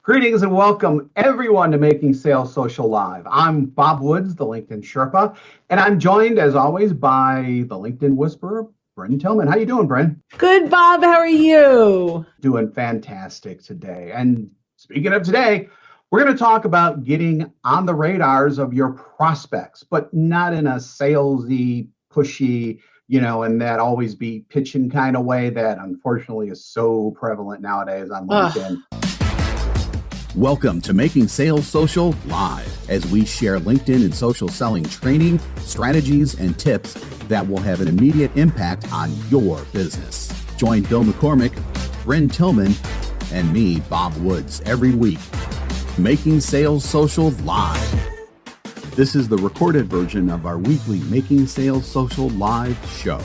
Greetings and welcome everyone to Making Sales Social Live. I'm Bob Woods, the LinkedIn Sherpa, and I'm joined as always by the LinkedIn Whisperer, Brynne Tillman. How you doing, Brynne? Good, Bob. How are you? Doing fantastic today. And speaking of today, we're going to talk about getting on the radars of your prospects, but not in a salesy, pushy, and that always be pitching kind of way that unfortunately is so prevalent nowadays on LinkedIn. Welcome to Making Sales Social Live, as we share LinkedIn and social selling training, strategies, and tips that will have an immediate impact on your business. Join Bill McCormick, Brynne Tillman, and me, Bob Woods, every week. Making Sales Social Live. This is the recorded version of our weekly Making Sales Social Live show.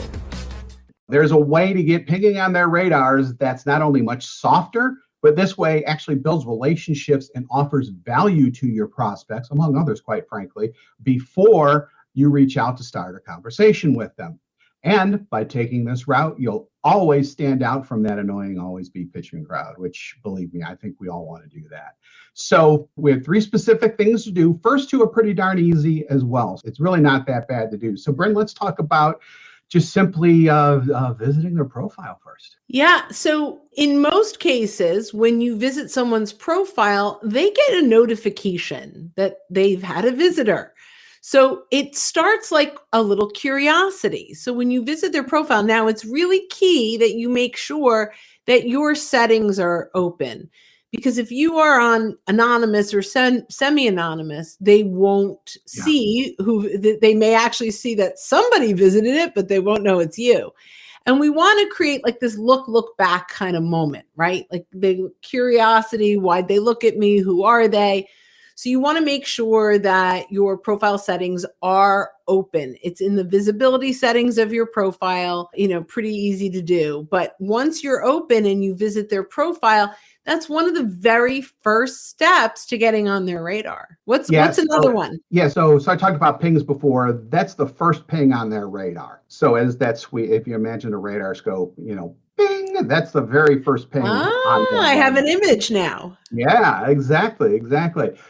There's a way to get pinging on their radars that's not only much softer, but this way actually builds relationships and offers value to your prospects, among others, quite frankly, before you reach out to start a conversation with them. And by taking this route, you'll always stand out from that annoying, always be pitching crowd, which, believe me, I think we all want to do that. So we have 3 specific things to do. First 2 are pretty darn easy as well. It's really not that bad to do. So, Brynne, let's talk about just simply visiting their profile first. Yeah. So in most cases, when you visit someone's profile, they get a notification that they've had a visitor. So it starts like a little curiosity. So when you visit their profile, now it's really key that you make sure that your settings are open. Because if you are on anonymous or semi-anonymous, they won't see who. They may actually see that somebody visited it, but they won't know it's you. And we want to create like this look back kind of moment, right? Like the curiosity, why'd they look at me? Who are they? So you want to make sure that your profile settings are open. It's in the visibility settings of your profile, pretty easy to do. But once you're open and you visit their profile, that's one of the very first steps to getting on their radar. What's another one? Yeah, so I talked about pings before. That's the first ping on their radar. So if you imagine a radar scope, bing, that's the very first ping. I have an image now. Yeah, exactly.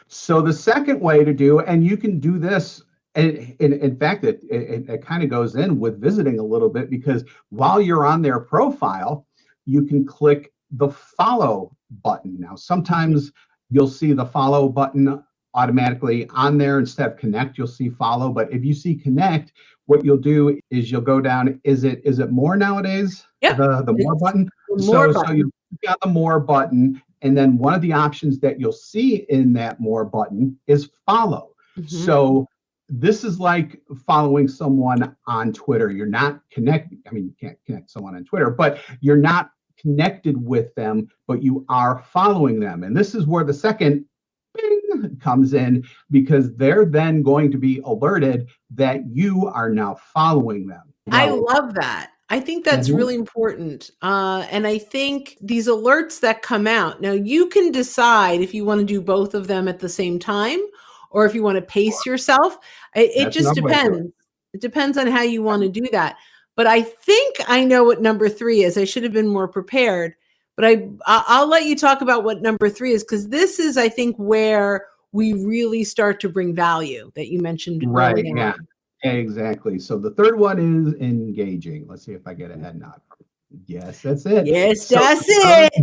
So the second way to do, and you can do this, in fact, it kind of goes in with visiting a little bit, because while you're on their profile, you can click the follow button. Now, sometimes you'll see the follow button automatically on there instead of connect. You'll see follow, but if you see connect, what you'll do is you'll go down. Is it more nowadays? Yeah, the more button. So you got the more button, and then one of the options that you'll see in that more button is follow. Mm-hmm. So this is like following someone on Twitter. You're not connected. I mean, you can't connect someone on Twitter, but you're not connected with them, but you are following them. And this is where the second bing comes in, because they're then going to be alerted that you are now following them. I love that. I think that's really important. And I think these alerts that come out, now you can decide if you want to do both of them at the same time, or if you want to pace yourself. It just depends. It depends on how you want to do that. But I think I know what number 3 is. I should have been more prepared, but I'll let you talk about what number 3 is, because this is, I think, where we really start to bring value that you mentioned. Right. Yeah, exactly. So the third one is engaging. Let's see if I get a head nod. Yes, that's it. Yes, that's it.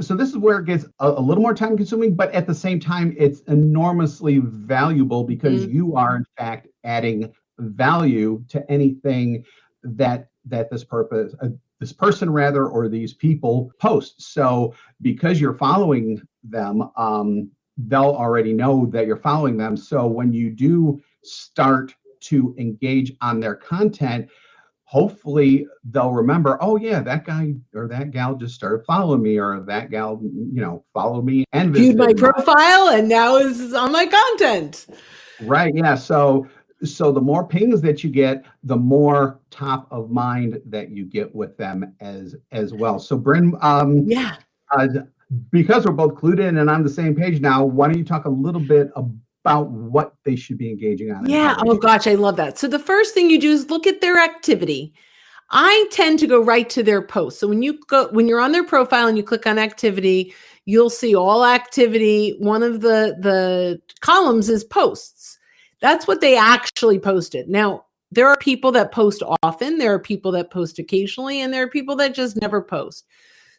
So this is where it gets a little more time consuming, but at the same time, it's enormously valuable, because you are in fact adding value to anything that this person or these people post. So because you're following them, they'll already know that you're following them. So when you do start to engage on their content, hopefully they'll remember, oh yeah, that guy or that gal just started following me, or that gal, followed me and viewed my profile and now is on my content. Right. Yeah. So the more pings that you get, the more top of mind that you get with them as well. So Brynne, because we're both clued in and on the same page now, why don't you talk a little bit about what they should be engaging on? Yeah. Oh gosh, I love that. So the first thing you do is look at their activity. I tend to go right to their post. So when you're on their profile and you click on activity, you'll see all activity. One of the columns is posts. That's what they actually posted. Now, there are people that post often, there are people that post occasionally, and there are people that just never post.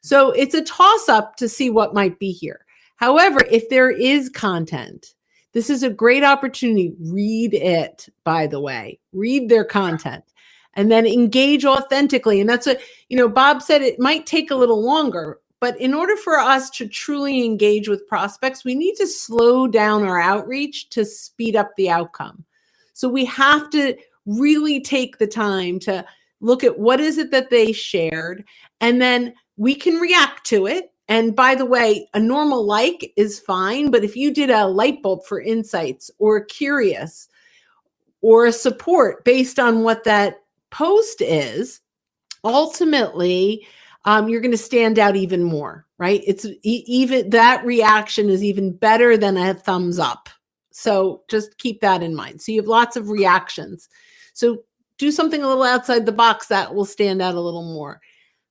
So it's a toss-up to see what might be here. However, if there is content, this is a great opportunity. Read it, by the way. Read their content and then engage authentically. And that's what, Bob said, it might take a little longer, but in order for us to truly engage with prospects, we need to slow down our outreach to speed up the outcome. So we have to really take the time to look at what is it that they shared, and then we can react to it. And by the way, a normal like is fine, but if you did a light bulb for insights or curious or a support based on what that post is, ultimately, you're going to stand out even more, right? It's even that reaction is even better than a thumbs up. So just keep that in mind. So you have lots of reactions. So do something a little outside the box that will stand out a little more.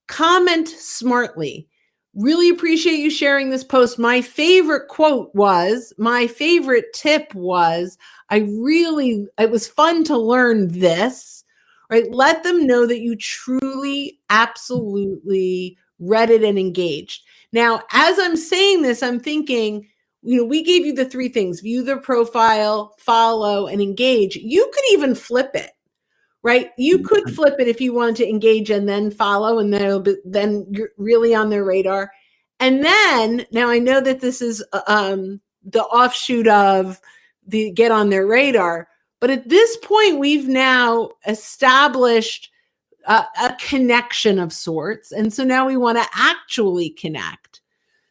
Comment smartly. Really appreciate you sharing this post. My favorite tip was, it was fun to learn this, right? Let them know that you truly, absolutely read it and engaged. Now, as I'm saying this, I'm thinking, we gave you the 3 things: view their profile, follow, and engage. You could even flip it, right? You could flip it if you wanted to engage and then follow, and then you're really on their radar. And then, now I know that this is the offshoot of the get on their radar, but at this point, we've now established a connection of sorts. And so now we want to actually connect.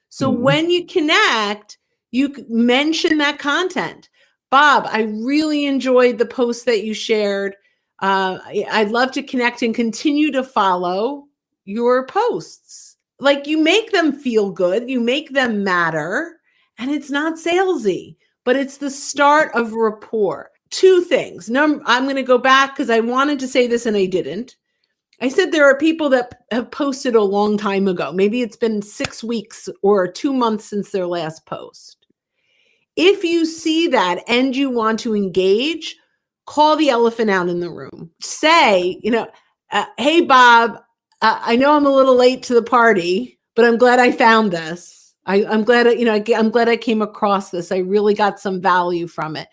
So when you connect, you mention that content. Bob, I really enjoyed the post that you shared. I'd love to connect and continue to follow your posts. Like, you make them feel good, you make them matter, and it's not salesy, but it's the start of rapport. 2 things. I'm going to go back because I wanted to say this and I didn't. I said there are people that have posted a long time ago. Maybe it's been 6 weeks or 2 months since their last post. If you see that and you want to engage, call the elephant out in the room. Say, hey, Bob, I know I'm a little late to the party, but I'm glad I found this. I'm glad, I'm glad I came across this. I really got some value from it.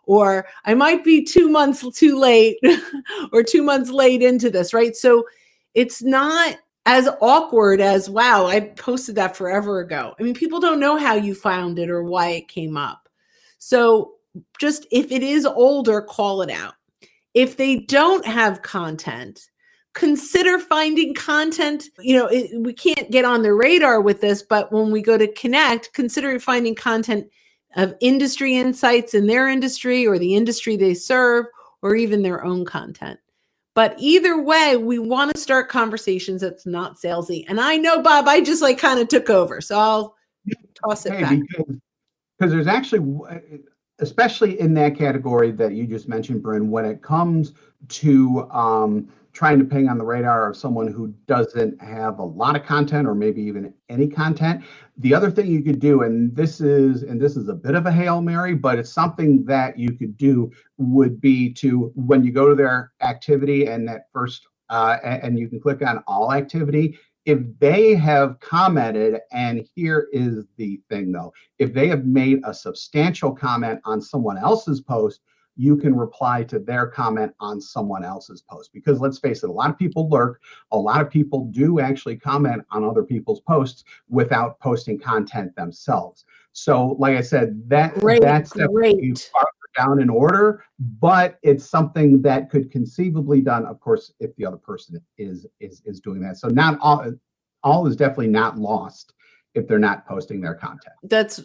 Or I might be 2 months too late or 2 months late into this, right? So it's not as awkward as, wow, I posted that forever ago. I mean, people don't know how you found it or why it came up. So just, if it is older, call it out. If they don't have content, consider finding content. We can't get on their radar with this, but when we go to connect, consider finding content of industry insights in their industry or the industry they serve, or even their own content. But either way, we want to start conversations that's not salesy. And I know, Bob, I just kind of took over, so I'll toss it back. Because there's actually, especially in that category that you just mentioned, Brynne, when it comes to trying to ping on the radar of someone who doesn't have a lot of content or maybe even any content, the other thing you could do, and this is a bit of a Hail Mary, but it's something that you could do, would be to, when you go to their activity and that first, and you can click on all activity, if they have commented, and here is the thing though, if they have made a substantial comment on someone else's post, you can reply to their comment on someone else's post. Because let's face it, a lot of people lurk. A lot of people do actually comment on other people's posts without posting content themselves. So like I said, that's definitely farther down in order, but it's something that could conceivably done, of course, if the other person is doing that. So not all is definitely not lost if they're not posting their content. That's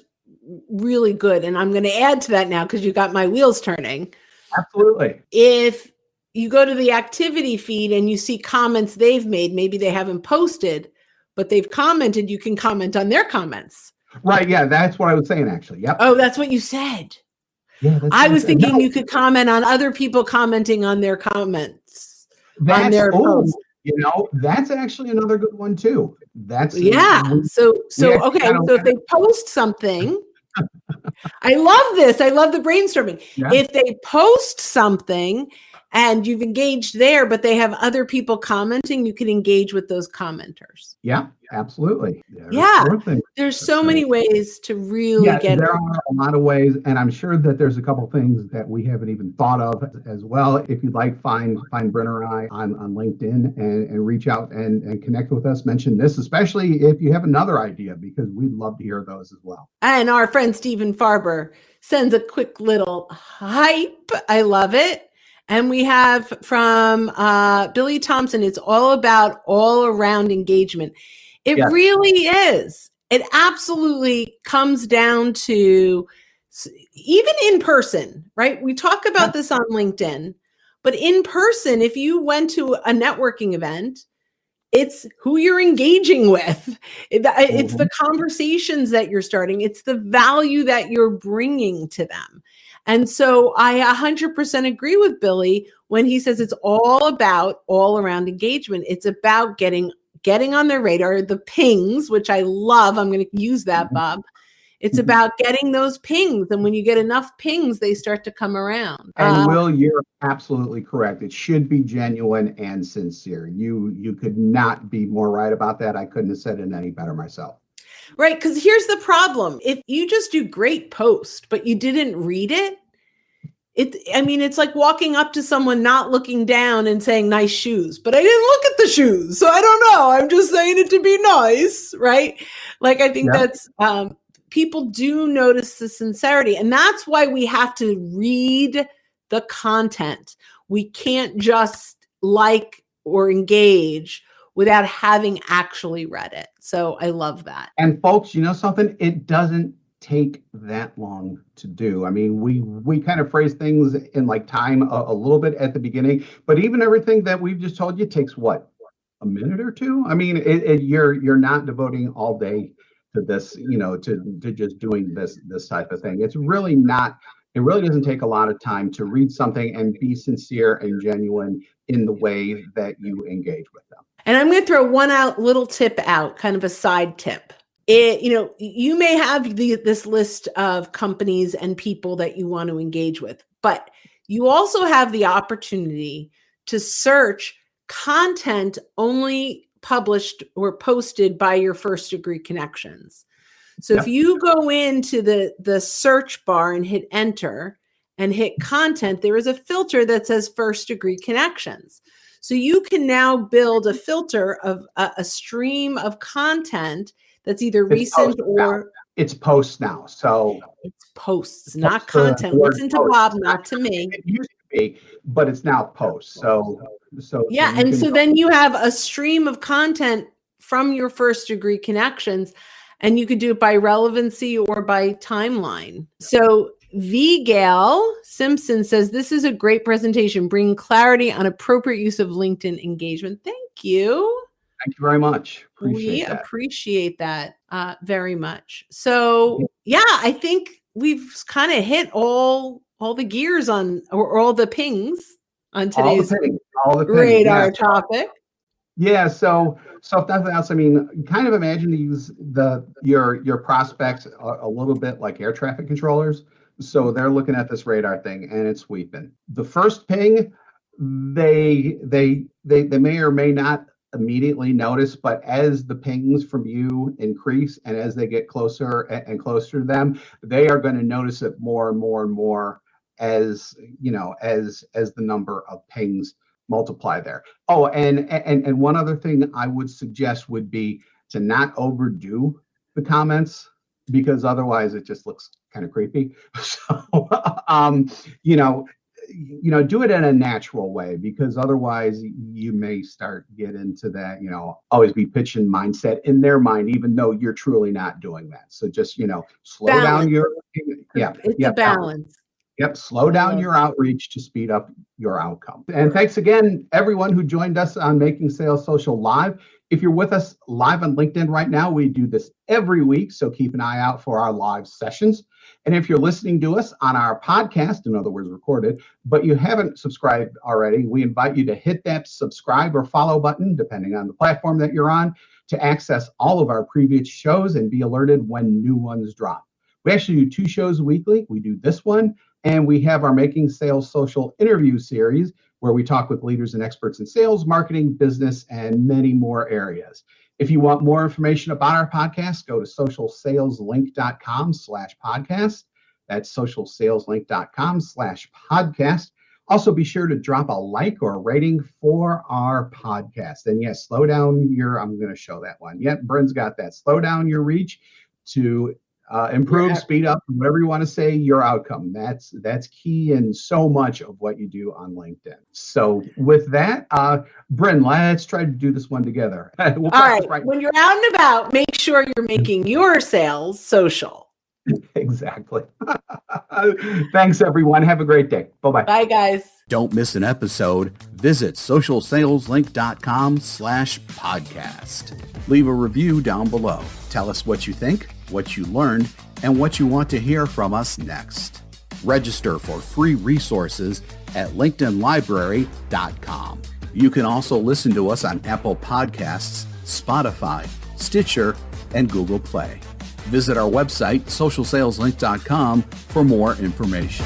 really good. And I'm going to add to that now because you got my wheels turning. Absolutely. If you go to the activity feed and you see comments they've made, maybe they haven't posted, but they've commented, you can comment on their comments. Right. Yeah, that's what I was saying, actually. Yep. Oh, that's what you said. Yeah, I was thinking you could comment on other people commenting on their comments. Posts. That's actually another good one too. Yeah. So okay. So if they post something, I love this. I love the brainstorming. Yeah. If they post something and you've engaged there, but they have other people commenting, you can engage with those commenters. Yeah, absolutely. There's so many ways to really get. There are a lot of ways, and I'm sure that there's a couple things that we haven't even thought of as well. If you'd like, find Brynne or I on LinkedIn and reach out and connect with us. Mention this, especially if you have another idea, because we'd love to hear those as well. And our friend Stephen Farber sends a quick little hype. I love it. And we have from Billy Thompson, it's all about all around engagement. It really is. It absolutely comes down to even in person, right? We talk about this on LinkedIn, but in person, if you went to a networking event, it's who you're engaging with. It's the conversations that you're starting. It's the value that you're bringing to them. And so I 100% agree with Billy when he says it's all about all around engagement. It's about getting on their radar, the pings, which I love. I'm going to use that, Bob. It's about getting those pings. And when you get enough pings, they start to come around. And Will, you're absolutely correct. It should be genuine and sincere. You could not be more right about that. I couldn't have said it any better myself. Right. Because here's the problem. If you just do great post, but you didn't read it, it's like walking up to someone not looking down and saying nice shoes, but I didn't look at the shoes. So I don't know. I'm just saying it to be nice. Right. Like, I think that's, people do notice the sincerity, and that's why we have to read the content. We can't just like or engage without having actually read it. So I love that. And folks, you know something? It doesn't take that long to do. I mean, we kind of phrase things in like time a little bit at the beginning, but even everything that we've just told you takes what, a minute or two? I mean, you're not devoting all day to this, to just doing this type of thing. It really doesn't take a lot of time to read something and be sincere and genuine in the way that you engage with them. And I'm going to throw one little tip out, kind of a side tip. You may have this list of companies and people that you want to engage with, but you also have the opportunity to search content only published or posted by your first degree connections. So if you go into the search bar and hit enter and hit content, there is a filter that says first degree connections. So you can now build a filter of a stream of content that's either recent or it's posts now. So it's posts, not content. Listen to Bob, not to me. It used to be, but it's now posts. So then you have a stream of content from your first degree connections, and you could do it by relevancy or by timeline. So VGale Simpson says, this is a great presentation, bringing clarity on appropriate use of LinkedIn engagement. Thank you. Thank you very much. Appreciate that very much. So I think we've kind of hit all the gears on, or all the pings on today's all the radar topic. Yeah. So if nothing else, I mean, kind of imagine your prospects a little bit like air traffic controllers. So they're looking at this radar thing and it's sweeping. The first ping, they may or may not immediately notice, but as the pings from you increase and as they get closer and closer to them, they are going to notice it more and more and more as the number of pings multiply there. Oh, and one other thing I would suggest would be to not overdo the comments, because otherwise it just looks kind of creepy. So do it in a natural way, because otherwise you may start get into that, always be pitching mindset in their mind, even though you're truly not doing that. So just, slow down your, it's a balance. Yep. Slow down your outreach to speed up your outcome. And thanks again, everyone who joined us on Making Sales Social Live. If you're with us live on LinkedIn right now, we do this every week, so keep an eye out for our live sessions. And if you're listening to us on our podcast, in other words, recorded, but you haven't subscribed already, we invite you to hit that subscribe or follow button, depending on the platform that you're on, to access all of our previous shows and be alerted when new ones drop. We actually do 2 shows weekly. We do this one, and we have our Making Sales Social interview series, where we talk with leaders and experts in sales, marketing, business, and many more areas. If you want more information about our podcast, go to socialsaleslink.com/podcast. That's socialsaleslink.com/podcast. Also, be sure to drop a like or a rating for our podcast. And yes, slow down I'm going to show that one. Yep, Brynne's got that. Slow down your reach to improve, speed up, whatever you want to say, your outcome. That's key in so much of what you do on LinkedIn. So with that, Brynne, let's try to do this one together. All right. When you're out and about, make sure you're making your sales social. Exactly. Thanks, everyone. Have a great day. Bye-bye. Bye, guys. Don't miss an episode. Visit socialsaleslink.com/podcast. Leave a review down below. Tell us what you think, what you learned, and what you want to hear from us next. Register for free resources at linkedinlibrary.com. You can also listen to us on Apple Podcasts, Spotify, Stitcher, and Google Play. Visit our website, socialsaleslink.com, for more information.